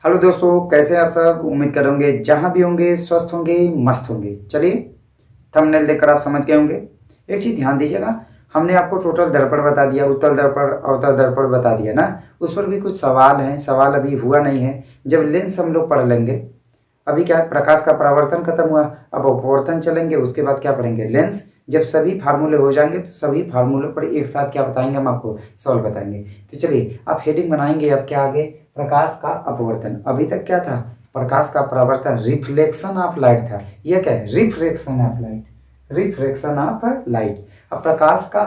Hello दोस्तों, कैसे हैं आप सब। उम्मीद करेंगे जहां भी होंगे स्वस्थ होंगे, मस्त होंगे। चलिए, थंबनेल देखकर आप समझ गए होंगे। एक चीज़ ध्यान दीजिएगा, हमने आपको टोटल दर्पण बता दिया, उत्तल दर्पण अवतल दर्पण बता दिया ना। उस पर भी कुछ सवाल हैं, सवाल अभी हुआ नहीं है। जब लेंस हम लोग पढ़ लेंगे, अभी क्या है, प्रकाश का परावर्तन खत्म हुआ, अब अपवर्तन चलेंगे, उसके बाद क्या पढ़ेंगे, लेंस। जब सभी फार्मूले हो जाएंगे तो सभी फार्मूलों पर एक साथ क्या बताएंगे, हम आपको सवाल बताएंगे। तो चलिए, आप हेडिंग बनाएंगे। अब क्या आगे, प्रकाश का अपवर्तन। अभी तक क्या था, प्रकाश का परावर्तन, रिफ्लेक्शन ऑफ लाइट था। यह क्या है, refraction of light, refraction of light. अब प्रकाश का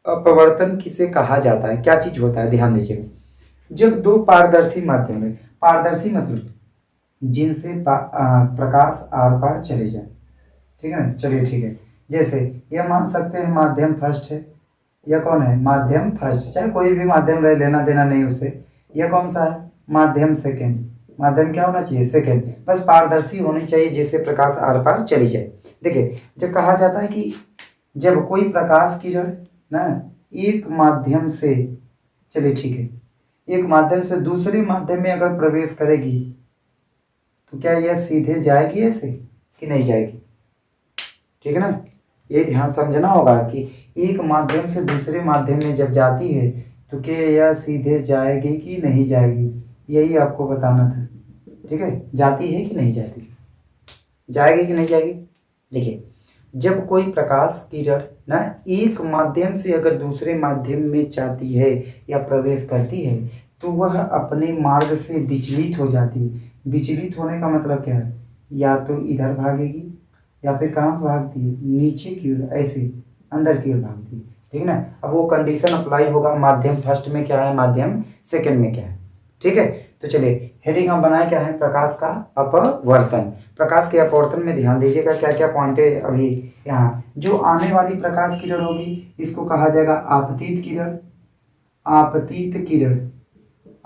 अपवर्तन किसे कहा जाता है, क्या चीज होता है, ध्यान दीजिएगा। जब दो पारदर्शी माध्यम में, पारदर्शी मतलब जिनसे प्रकाश आर पार चले जाए, ठीक है ना। चलिए ठीक है, जैसे यह मान सकते हैं माध्यम फर्स्ट है। यह कौन है, माध्यम फर्स्ट, चाहे कोई भी माध्यम रहे, लेना देना नहीं उससे। यह कौन सा है, माध्यम सेकेंड। माध्यम क्या होना चाहिए, सेकेंड। बस पारदर्शी होनी चाहिए जिससे प्रकाश आर पार चली जाए। देखिए, जब कहा जाता है कि जब कोई प्रकाश किरण ना एक माध्यम से, चलिए ठीक है, एक माध्यम से दूसरे माध्यम में अगर प्रवेश करेगी तो क्या यह सीधे जाएगी ऐसे कि नहीं जाएगी, ठीक है ना। ये ध्यान समझना होगा कि एक माध्यम से दूसरे माध्यम में जब जाती है तो क्या यह सीधे जाएगी कि नहीं जाएगी, यही आपको बताना था। ठीक है, जाती है कि नहीं जाती, जाएगी कि नहीं जाएगी। देखिए, जब कोई प्रकाश किरण ना एक माध्यम से अगर दूसरे माध्यम में जाती है या प्रवेश करती है तो वह अपने मार्ग से विचलित हो जाती है। विचलित होने का मतलब क्या है, या तो इधर भागेगी या फिर कहाँ भागती है, नीचे की ओर, ऐसे अंदर की ओर भागती है, ठीक है ना। अब वो कंडीशन अप्लाई होगा, माध्यम फर्स्ट में क्या है, माध्यम सेकंड में क्या है, ठीक है। तो चलिए, हेडिंग हम बनाए क्या है, प्रकाश का अपवर्तन। प्रकाश के अपवर्तन में ध्यान दीजिएगा क्या क्या पॉइंट है। अभी यहाँ जो आने वाली प्रकाश किरण होगी इसको कहा जाएगा आपतित किरण, आपतित किरण,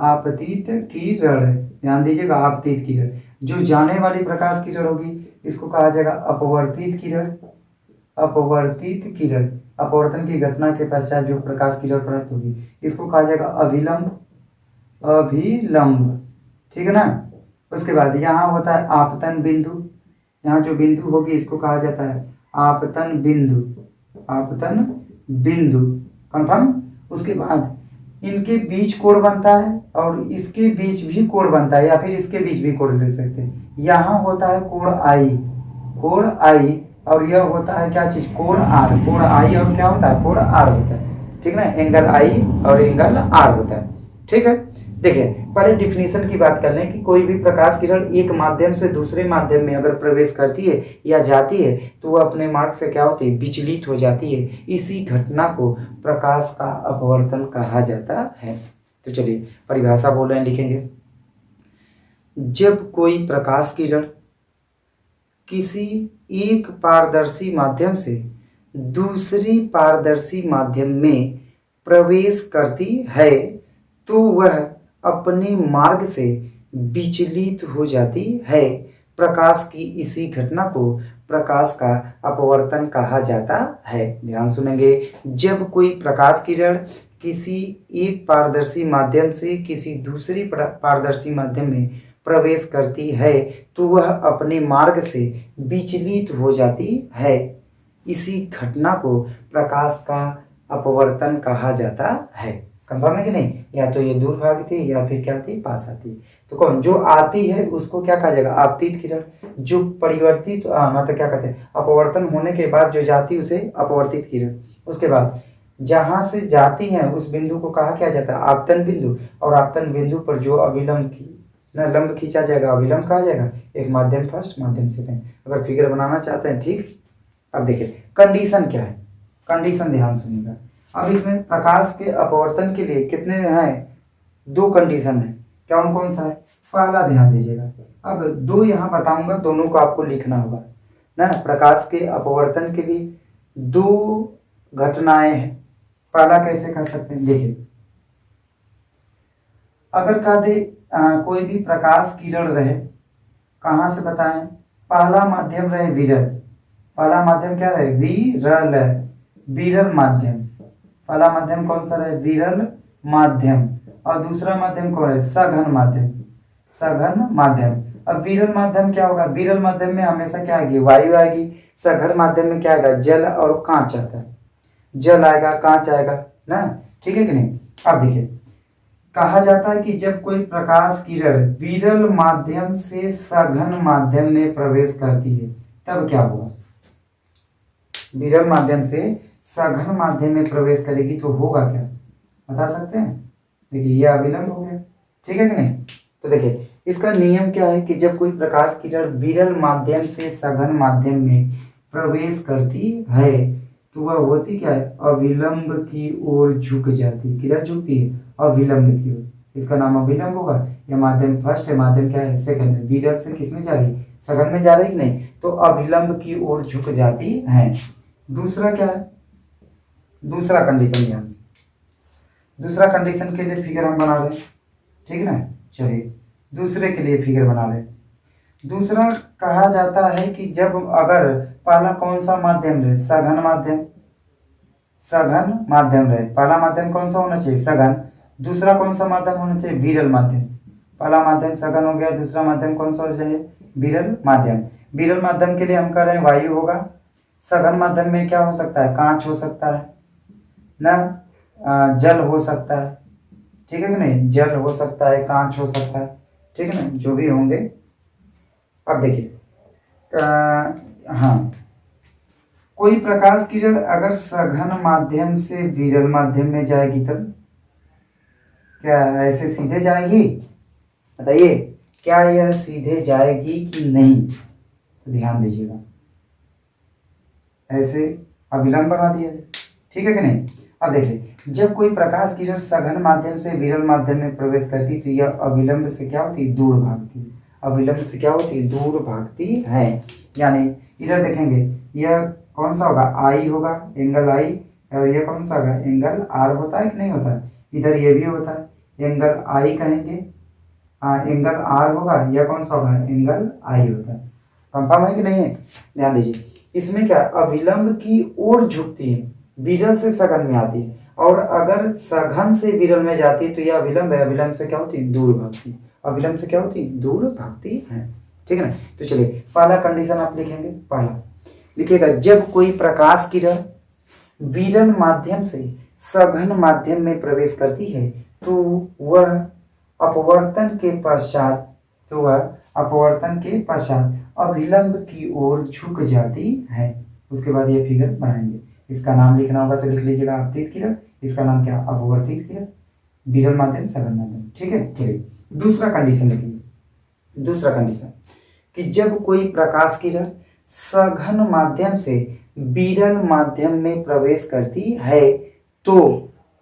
आपतित किरण, ध्यान दीजिएगा, आपतित किरण। जो जाने वाली प्रकाश किरण होगी इसको कहा जाएगा अपवर्तित किरण, अपवर्तित किरण। अपवर्तन की घटना के पश्चात जो प्रकाश किरण प्राप्त होगी इसको कहा जाएगा अभिलंब, अभिलंब, ठीक है ना। उसके बाद यहाँ होता है आपतन बिंदु, यहाँ जो बिंदु होगी इसको कहा जाता है आपतन बिंदु, आपतन बिंदु, कंफर्म। उसके बाद इनके बीच कोण बनता है और इसके बीच भी कोण बनता है, या फिर इसके बीच भी कोण ले सकते हैं। यहाँ होता है कोण आई, कोण आई, और यह होता है क्या चीज, कोण आर, कोण आई और क्या होता है, कोण आर होता है, ठीक ना। एंगल आई और एंगल आर होता है, ठीक है। देखिए, पहले डिफिनीशन की बात कर लें कि कोई भी प्रकाश किरण एक माध्यम से दूसरे माध्यम में अगर प्रवेश करती है या जाती है तो वह अपने मार्ग से क्या होती है, विचलित हो जाती है। इसी घटना को प्रकाश का अपवर्तन कहा जाता है। तो चलिए, परिभाषा बोल रहे हैं, लिखेंगे। जब कोई प्रकाश किरण किसी एक पारदर्शी माध्यम से दूसरी पारदर्शी माध्यम में प्रवेश करती है तो वह अपने मार्ग से विचलित हो जाती है। प्रकाश की इसी घटना को प्रकाश का अपवर्तन कहा जाता है। ध्यान सुनेंगे, जब कोई प्रकाश किरण किसी एक पारदर्शी माध्यम से किसी दूसरी पारदर्शी माध्यम में प्रवेश करती है तो वह अपने मार्ग से विचलित हो जाती है। इसी घटना को प्रकाश का अपवर्तन कहा जाता है। कंफर्म है कि नहीं, या तो ये दूर भागती या फिर क्या आती, पास आती। तो कौन जो आती है उसको क्या कहा जाएगा, आपतित किरण। जो परिवर्तित मतलब क्या कहते हैं, अपवर्तन होने के बाद जो जाती उसे अपवर्तित किरण। उसके बाद जहां से जाती है उस बिंदु को कहा क्या जाता है, आपतन बिंदु। और आपतन बिंदु पर जो अभिलंब की ना लंब खींचा जाएगा अभिलंब कहा जाएगा। एक माध्यम फर्स्ट, माध्यम सेकंड। अगर फिगर बनाना चाहते हैं, ठीक। अब देखिए कंडीशन क्या है, कंडीशन ध्यान सुनिएगा। अब इसमें प्रकाश के अपवर्तन के लिए कितने हैं, दो कंडीशन है। कौन कौन सा है, पहला ध्यान दीजिएगा। अब दो यहाँ बताऊंगा, दोनों को आपको लिखना होगा ना। प्रकाश के अपवर्तन के लिए दो घटनाएं हैं। पहला कैसे कर सकते हैं, देखिए, अगर कह दे कोई भी प्रकाश किरण रहे, कहाँ से बताएं, पहला माध्यम रहे विरल। पहला माध्यम क्या रहे, विरल, विरल माध्यम। पहला माध्यम कौन सा रहे, विरल माध्यम। और दूसरा माध्यम कौन है, सघन माध्यम। सघन माध्यम। अब विरल माध्यम क्या होगा, विरल माध्यम में हमेशा क्या आएगी, वायु आएगी। सघन माध्यम में क्या आएगा, जल और कांच आता है, जल आएगा कांच आएगा ना, ठीक है कि नहीं। अब देखिए कहा जाता है कि जब कोई प्रकाश किरण विरल माध्यम से सघन माध्यम में प्रवेश करती है तब क्या होगा, विरल माध्यम से सघन माध्यम में प्रवेश करेगी तो होगा क्या, बता सकते हैं। देखिए ये अविलंब हो गया, ठीक है कि नहीं। तो देखिए इसका नियम क्या है कि जब कोई प्रकाश किरण विरल माध्यम से सघन माध्यम में प्रवेश करती है तो वह होती क्या है, अविलंब की ओर झुक जाती है। किधर झुकती है, अविलंब की ओर, इसका नाम अविलंब होगा। यह माध्यम फर्स्ट है, माध्यम क्या है, सेकंड है। विरल से किस में जा रही है, सघन में जा रही है कि नहीं, तो अविलंब की ओर झुक जाती है। दूसरा क्या है, दूसरा कंडीशन, ध्यान से दूसरा कंडीशन के लिए फिगर हम बना रहे हैं, ठीक है ना। चलिए दूसरे के लिए फिगर बना रहे हैं। दूसरा कहा जाता है कि जब अगर पहला कौन सा माध्यम रहे, सघन माध्यम, सघन माध्यम रहे, पहला माध्यम कौन सा होना चाहिए, सघन। दूसरा कौन सा माध्यम होना चाहिए, विरल माध्यम। पहला माध्यम सघन हो गया, दूसरा माध्यम कौन सा हो जाए, विरल माध्यम। विरल माध्यम के लिए हम कह रहे हैं वायु होगा। सघन माध्यम में क्या हो सकता है, कांच हो सकता है ना, जल हो सकता है, ठीक है कि नहीं, जल हो सकता है, कांच हो सकता है, ठीक है ना, जो भी होंगे। अब देखिए हाँ, कोई प्रकाश किरण अगर सघन माध्यम से विरल माध्यम में जाएगी तब क्या ऐसे सीधे जाएगी, बताइए क्या यह सीधे जाएगी कि नहीं, तो ध्यान दीजिएगा, ऐसे अविलंब बना दिया जाए, ठीक है कि नहीं। अब देखिए जब कोई प्रकाश किरण सघन माध्यम से विरल माध्यम में प्रवेश करती तो यह अविलंब से क्या होती है, दूर भागती है। अविलंब से क्या होती है, दूर भागती है। यानी इधर देखेंगे यह कौन सा होगा, आई होगा, एंगल आई, और यह कौन सा होगा, एंगल आर होता है कि नहीं होता है। इधर ये भी होता है, एंगल आई कहेंगे, एंगल आर होगा, यह कौन सा होगा, एंगल आई होता है। कंफर्म है कि नहीं है, ध्यान दीजिए। इसमें क्या अविलंब की ओर झुकती है, विरल से सघन में आती है, और अगर सघन से विरल में जाती है तो यह अविलंब है, अविलंब से क्या होती है, दूर भागती है। अविलंब से क्या होती है, दूर भागती है, ठीक है ना। तो चलिए पहला कंडीशन आप लिखेंगे, पहला लिखिएगा जब कोई प्रकाश किरण विरल माध्यम से सघन माध्यम में प्रवेश करती है तो वह अपवर्तन के पश्चात, तो वह अपवर्तन के पश्चात अविलंब की ओर झुक जाती है। उसके बाद ये फिगर बनाएंगे, इसका नाम लिखना होगा तो लिख लीजिएगा अपतित किरण, इसका नाम क्या, अपवर्तित किरण, विरल माध्यम सघन माध्यम, ठीक है। चलिए दूसरा कंडीशन लिखेंगे। दूसरा कंडीशन कि जब कोई प्रकाश किरण सघन माध्यम से विरल माध्यम में प्रवेश करती है तो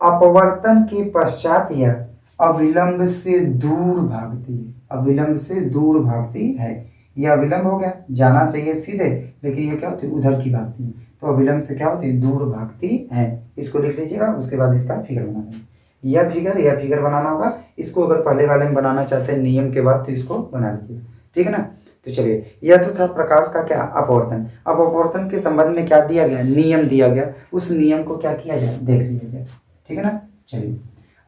अपवर्तन के पश्चात यह अविलंब से दूर भागती है, अविलंब से दूर भागती है। यह अविलंब हो गया, जाना चाहिए सीधे, लेकिन ये क्या होती है, उधर की भागती है, तो अविलंब से क्या होती है, दूर भागती है। इसको लिख लीजिएगा, उसके बाद इसका फिगर बनाना है। यह फिगर बनाना होगा। इसको अगर पहले वाले में बनाना चाहते हैं नियम के बाद तो इसको बना लीजिए, ठीक है ना। तो चलिए यह तो था प्रकाश का क्या, अपवर्तन। अब अपवर्तन के संबंध में क्या दिया गया, नियम दिया गया, उस नियम को क्या किया जाए, देख लिया जाए, ठीक है ना। चलिए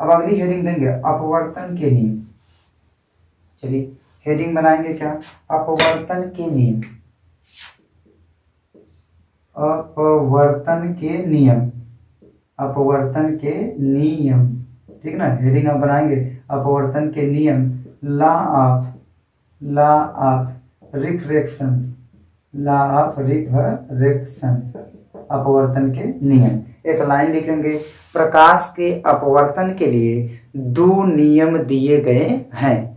अब अगली हेडिंग देंगे अपवर्तन के नियम। चलिए हेडिंग बनाएंगे क्या, अपवर्तन के नियम, अपवर्तन के नियम, अपवर्तन के नियम, ठीक ना। हेडिंग आप बनाएंगे अपवर्तन के नियम, law of refraction, law of refraction, अपवर्तन के नियम। एक लाइन लिखेंगे, प्रकाश के अपवर्तन के लिए दो नियम दिए गए हैं।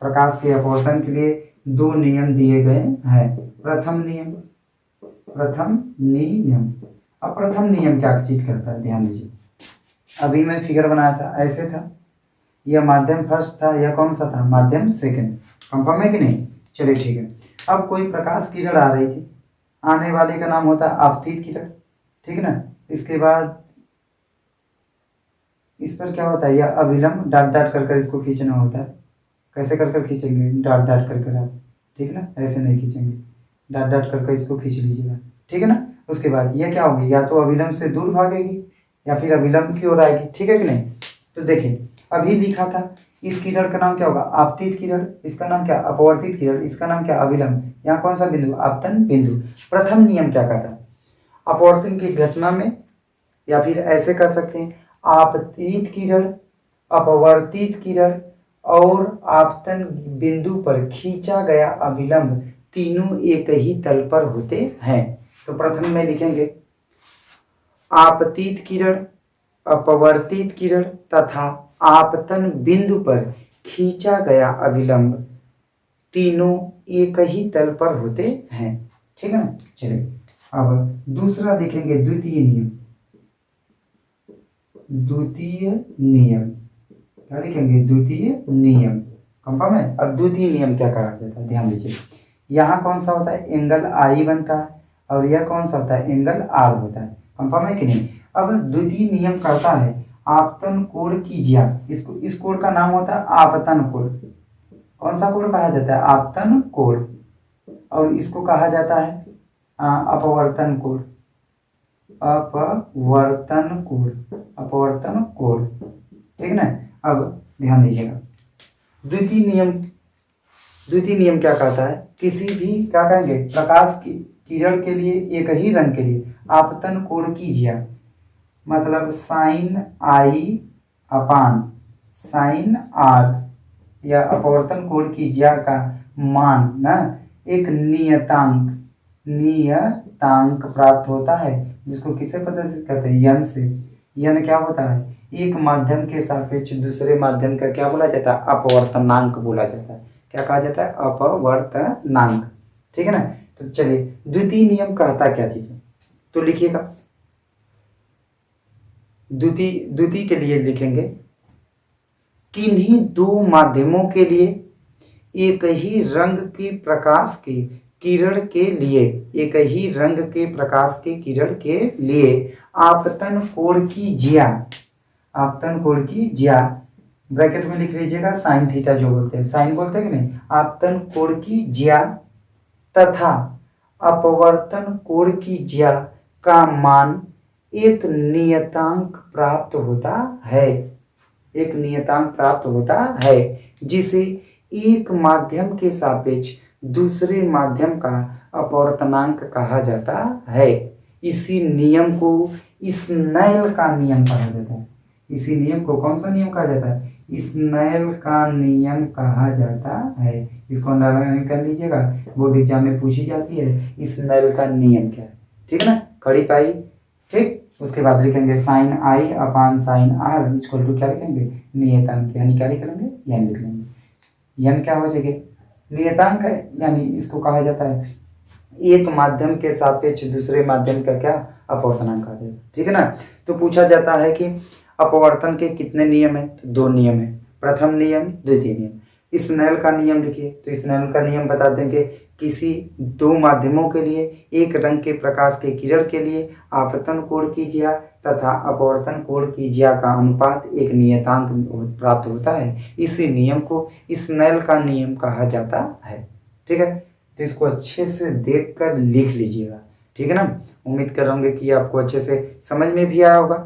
प्रकाश के अपवर्तन के लिए दो नियम दिए गए हैं। प्रथम नियम, प्रथम नियम। अब प्रथम नियम क्या चीज करता है, ध्यान दीजिए। अभी मैं फिगर बनाया था, ऐसे था, यह माध्यम फर्स्ट था, यह कौन सा था, माध्यम सेकंड। कंफर्म है कि नहीं, चलिए ठीक है। अब कोई प्रकाश किरण आ रही थी, आने वाले का नाम होता है आपतित किरण, ठीक है ना। इसके बाद इस पर क्या होता है, यह अविलंब, डाट डाट कर इसको खींचना होता है। कैसे कर खींचेंगे, डाट डाट कर आप, ठीक है ना, ऐसे नहीं खींचेंगे, डाट डाट कर इसको खींच लीजिएगा, ठीक है ना। उसके बाद यह क्या होगी, या तो अविलंब से दूर भागेगी या फिर अविलंब की ओर आएगी, ठीक है कि नहीं। तो देखिए अभी लिखा था। इस किरण का नाम क्या होगा? आपतित किरण। इसका नाम क्या? अपवर्तित किरण। इसका नाम क्या? अभिलंब। यहाँ कौन सा बिंदु? आपतन बिंदु। प्रथम नियम क्या कहता है? अपवर्तन की घटना में, या फिर ऐसे कह सकते हैं, आपतित किरण, अपवर्तित किरण और आपतन बिंदु पर खींचा गया अभिलंब तीनों एक ही तल पर होते हैं। तो प्रथम में लिखेंगे आपतित किरण, अपवर्तित किरण तथा आपतन बिंदु पर खींचा गया अभिलंब तीनों एक ही तल पर होते हैं। ठीक है ना? चलिए अब दूसरा लिखेंगे द्वितीय नियम। द्वितीय नियम क्या लिखेंगे? द्वितीय नियम। कंफर्म है? अब द्वितीय नियम क्या कहा जाता है? ध्यान दीजिए, यहाँ कौन सा होता है? एंगल आई बनता है और यह कौन सा होता है? एंगल आर होता है। कंफर्म है कि नहीं? अब द्वितीय नियम कहता है आपतन कोण की ज्या, इस कोण का नाम होता है आपतन कोण। कौन सा कोण कहा जाता है? आपतन कोण। और इसको कहा जाता है अपवर्तन कोण। अपवर्तन कोण, अपवर्तन कोण। ठीक ना? अब ध्यान दीजिएगा, द्वितीय नियम क्या कहता है? किसी भी क्या कहेंगे? प्रकाश की किरण के लिए एक ही रंग के लिए आपतन कोण की ज्या, मतलब sine i upon sine r, या अपवर्तन कोण की ज्या का मान ना एक नियतांक प्राप्त होता है, जिसको किसे प्रदर्शित करते हैं? यन से। यन क्या होता है? एक माध्यम के सापेक्ष दूसरे माध्यम का क्या बोला जाता है? अपवर्तनांक बोला जाता है। क्या कहा जाता है? अपवर्तनांक। ठीक है ना? तो चलिए द्वितीय नियम कहता क्या चीज है, तो लिखिएगा। द्वितीय के लिए लिखेंगे किन्हीं दो माध्यमों के लिए एक ही रंग की प्रकाश के किरण के लिए, एक ही रंग के प्रकाश के किरण के लिए आपतन कोण की ज्या, आपतन कोण की ज्या ब्रैकेट में लिख लीजिएगा साइन थीटा, जो बोलते हैं साइन बोलते हैं कि नहीं, आपतन कोण की ज्या तथा अपवर्तन कोण की ज्या का मान एक नियतांक प्राप्त होता है, एक नियतांक प्राप्त होता है, जिसे एक माध्यम के सापेक्ष दूसरे माध्यम का अपवर्तनांक कहा जाता है। इसी नियम को स्नेल का नियम कहा जाता है। इसी नियम को कौन सा नियम कहा जाता है? स्नेल का नियम कहा जाता है। इसको अंडरलाइन कर लीजिएगा, बोर्ड एग्जाम में पूछी जाती है स्नेल का नियम क्या है। ठीक है ना? खड़ी पाई। ठीक, उसके बाद लिखेंगे sine i upon sine r equal to क्या लिखेंगे? नियतांक, यानी क्या लिख लेंगे? यन लिख लेंगे। यन क्या हो जाएगा? नियतांक है, यानी इसको कहा जाता है एक माध्यम के सापेक्ष दूसरे माध्यम का क्या? अपवर्तनांक कहा जाता है। ठीक है ना? तो पूछा जाता है कि अपवर्तन के कितने नियम है? तो दो नियम है, प्रथम नियम, द्वितीय नियम। स्नेल का नियम लिखिए, तो स्नेल का नियम बता देंगे किसी दो माध्यमों के लिए एक रंग के प्रकाश के किरण के लिए आपतन कोण की ज्या तथा अपवर्तन कोण की ज्या का अनुपात एक नियतांक प्राप्त होता है। इसी नियम को स्नेल का नियम कहा जाता है। ठीक है? तो इसको अच्छे से देख कर लिख लीजिएगा। ठीक है ना? उम्मीद कर रहा हूँ कि आपको अच्छे से समझ में भी आया होगा,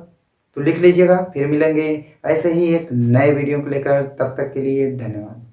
तो लिख लीजिएगा। फिर मिलेंगे ऐसे ही एक नए वीडियो को लेकर, तब तक के लिए धन्यवाद।